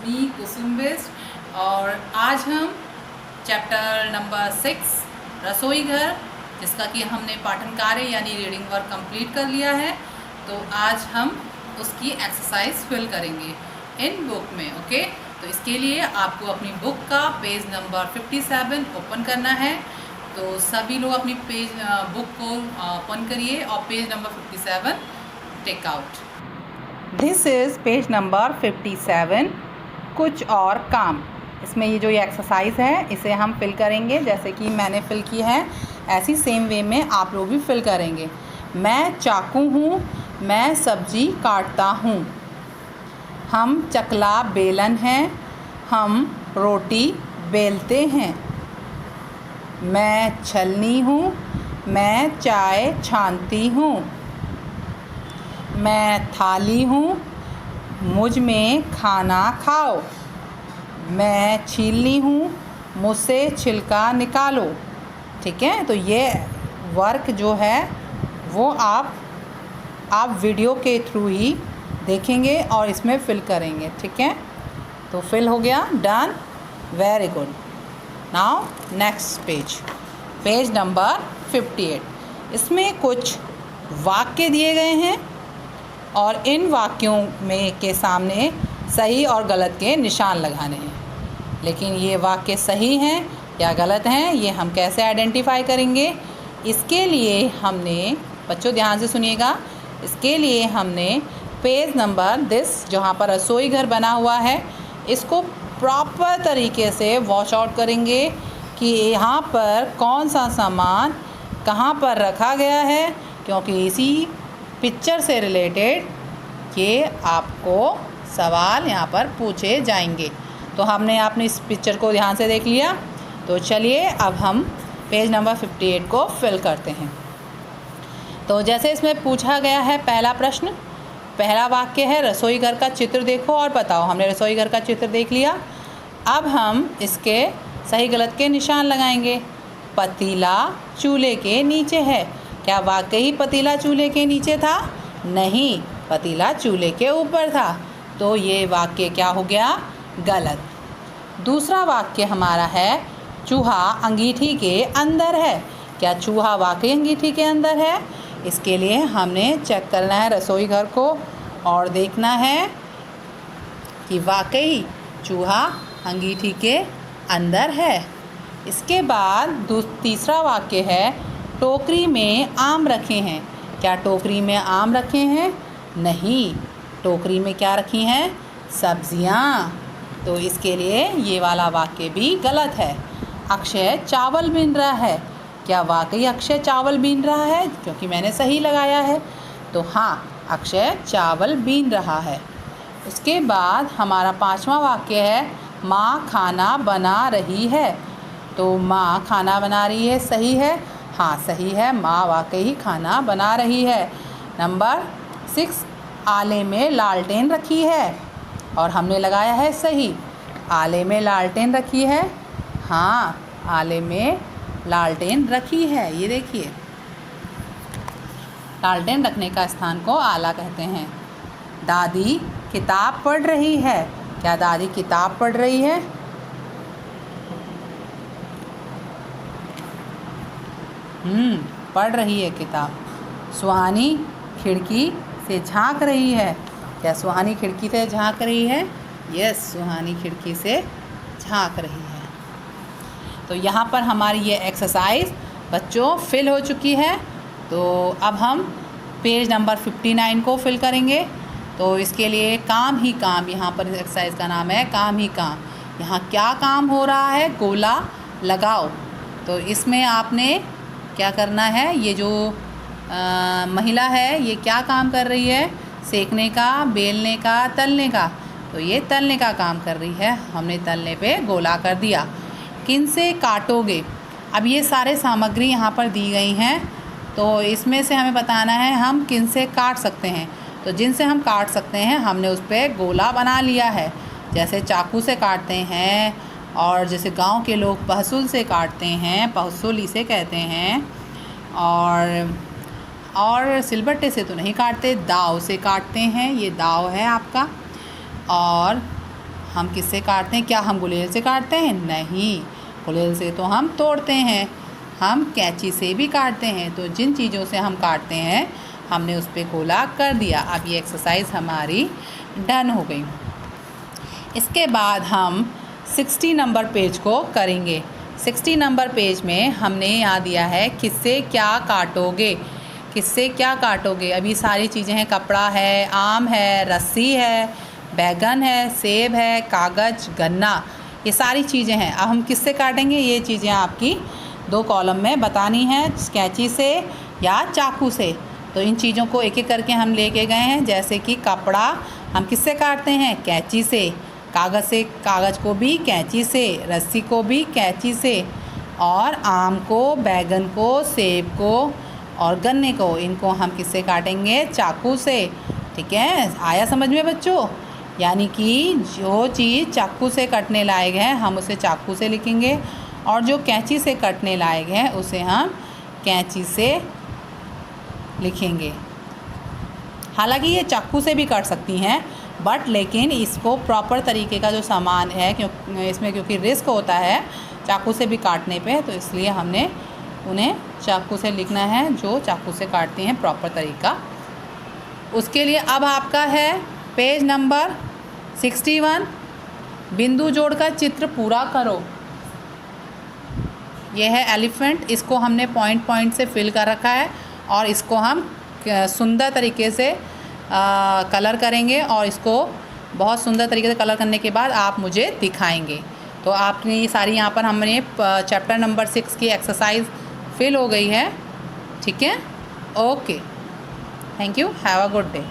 मी कुसुम बिष्ट और आज हम चैप्टर नंबर 6 रसोई घर, जिसका कि हमने पाठन कार्य यानी रीडिंग वर्क कंप्लीट कर लिया है। तो आज हम उसकी एक्सरसाइज फिल करेंगे इन बुक में। ओके, तो इसके लिए आपको अपनी बुक का पेज नंबर 57 ओपन करना है। तो सभी लोग अपनी बुक को ओपन करिए और page number 57 take out. This is page number 57, कुछ और काम। इसमें ये जो ये एक्सरसाइज है इसे हम फिल करेंगे, जैसे कि मैंने फिल की है ऐसी सेम वे में आप लोग भी फिल करेंगे। मैं चाकू हूँ, मैं सब्जी काटता हूँ। हम चकला बेलन हैं, हम रोटी बेलते हैं। मैं छलनी हूँ, मैं चाय छानती हूँ। मैं थाली हूँ, मुझ में खाना खाओ। मैं छीलनी हूँ, मुझसे छिलका निकालो। ठीक है, तो ये वर्क जो है वो आप वीडियो के थ्रू ही देखेंगे और इसमें फिल करेंगे। ठीक है, तो फिल हो गया, done, very good. Now next page number 58। इसमें कुछ वाक्य दिए गए हैं और इन वाक्यों में के सामने सही और गलत के निशान लगाने हैं। लेकिन ये वाक्य सही हैं या गलत हैं ये हम कैसे आइडेंटिफाई करेंगे? इसके लिए हमने, बच्चों ध्यान से सुनिएगा, इसके लिए हमने पेज नंबर जहाँ पर रसोई घर बना हुआ है इसको प्रॉपर तरीके से वॉच आउट करेंगे कि यहाँ पर कौन सा सामान कहाँ पर रखा गया है, क्योंकि इसी पिक्चर से रिलेटेड ये आपको सवाल यहाँ पर पूछे जाएंगे। तो हमने आपने इस पिक्चर को ध्यान से देख लिया, तो चलिए अब हम पेज नंबर 58 को फिल करते हैं। तो जैसे इसमें पूछा गया है पहला प्रश्न, पहला वाक्य है रसोई घर का चित्र देखो और बताओ। हमने रसोई घर का चित्र देख लिया। अब हम इसके सही गलत के निशान लगाएंगे। पतीला चूल्हे के नीचे है। क्या वाकई पतीला चूल्हे के नीचे था? नहीं, पतीला चूल्हे के ऊपर था। तो ये वाक्य क्या हो गया? गलत। दूसरा वाक्य हमारा है चूहा अंगीठी के अंदर है। क्या चूहा वाकई अंगीठी के अंदर है? इसके लिए हमने चेक करना है रसोई घर को और देखना है कि वाकई चूहा अंगीठी के अंदर है। इसके बाद तीसरा वाक्य है टोकरी में आम रखे हैं। क्या टोकरी में आम रखे हैं? नहीं, टोकरी में क्या रखी हैं? सब्जियां। तो इसके लिए ये वाला वाक्य भी गलत है। अक्षय चावल बीन रहा है। क्या वाकई अक्षय चावल बीन रहा है? क्योंकि मैंने सही लगाया है, तो हाँ, अक्षय चावल बीन रहा है। उसके बाद हमारा पांचवा वाक्य है माँ खाना बना रही है। तो माँ खाना बना रही है, सही है? हाँ, सही है, माँ वाकई खाना बना रही है। नंबर 6, आले में लालटेन रखी है और हमने लगाया है सही। आले में लालटेन रखी है, हाँ, आले में लालटेन रखी है। ये देखिए, लालटेन रखने का स्थान को आला कहते हैं। दादी किताब पढ़ रही है। क्या दादी किताब पढ़ रही है? पढ़ रही है किताब। सुहानी खिड़की से झांक रही है। क्या सुहानी खिड़की से झांक रही है? यस, सुहानी खिड़की से झांक रही है। तो यहाँ पर हमारी ये एक्सरसाइज बच्चों फिल हो चुकी है। तो अब हम पेज नंबर 59 को फिल करेंगे। तो इसके लिए काम ही काम, यहाँ पर एक्सरसाइज का नाम है काम ही काम। यहाँ क्या काम हो रहा है? गोला लगाओ। तो इसमें आपने क्या करना है, ये जो महिला है ये क्या काम कर रही है? सेकने का, बेलने का, तलने का। तो ये तलने का काम कर रही है। हमने तलने पे गोला कर दिया। किन से काटोगे? अब ये सारे सामग्री यहाँ पर दी गई हैं, तो इसमें से हमें बताना है हम किन से काट सकते हैं। तो जिनसे हम काट सकते हैं हमने उस पर गोला बना लिया है। जैसे चाकू से काटते हैं, और जैसे गांव के लोग पहसुल से काटते हैं, पहसुल इसे कहते हैं। और सिलबट्टे से तो नहीं काटते, दाव से काटते हैं। ये दाव है आपका। और हम किससे काटते हैं? क्या हम गुलेल से काटते हैं? नहीं, गुलेल से तो हम तोड़ते हैं। हम कैंची से भी काटते हैं। तो जिन चीज़ों से हम काटते हैं हमने उस पर गोला कर दिया। अब ये एक्सरसाइज हमारी डन हो गई। इसके बाद हम 60 नंबर पेज को करेंगे। 60 नंबर पेज में हमने यहाँ दिया है किससे क्या काटोगे, किससे क्या काटोगे। अभी सारी चीज़ें हैं, कपड़ा है, आम है, रस्सी है, बैगन है, सेब है, कागज़, गन्ना, ये सारी चीज़ें हैं। अब हम किससे काटेंगे? ये चीज़ें आपकी 2 कॉलम में बतानी है, कैंची से या चाकू से। तो इन चीज़ों को एक एक करके हम लेके गए हैं। जैसे कि कपड़ा हम किससे काटते हैं? कैंची से। कागज़ से, कागज़ को भी कैंची से, रस्सी को भी कैंची से, और आम को, बैगन को, सेब को और गन्ने को, इनको हम किससे काटेंगे? चाकू से। ठीक है, आया समझ में बच्चों? यानी कि जो चीज़ चाकू से कटने लायक है हम उसे चाकू से लिखेंगे, और जो कैंची से कटने लायक है उसे हम कैंची से लिखेंगे। हालांकि ये चाकू से भी कट सकती हैं, बट लेकिन इसको प्रॉपर तरीके का जो सामान है, इसमें क्योंकि रिस्क होता है चाकू से भी काटने पे, तो इसलिए हमने उन्हें चाकू से लिखना है जो चाकू से काटती हैं प्रॉपर तरीका। उसके लिए अब आपका है पेज नंबर 61, बिंदु जोड़कर चित्र पूरा करो। यह है एलिफेंट, इसको हमने पॉइंट पॉइंट से फिल कर रखा है और इसको हम सुंदर तरीके से कलर करेंगे, और इसको बहुत सुंदर तरीके से कलर करने के बाद आप मुझे दिखाएंगे। तो आपने ये सारी यहाँ पर हमने चैप्टर नंबर 6 की एक्सरसाइज फिल हो गई है। ठीक है, okay, thank you, have a good day.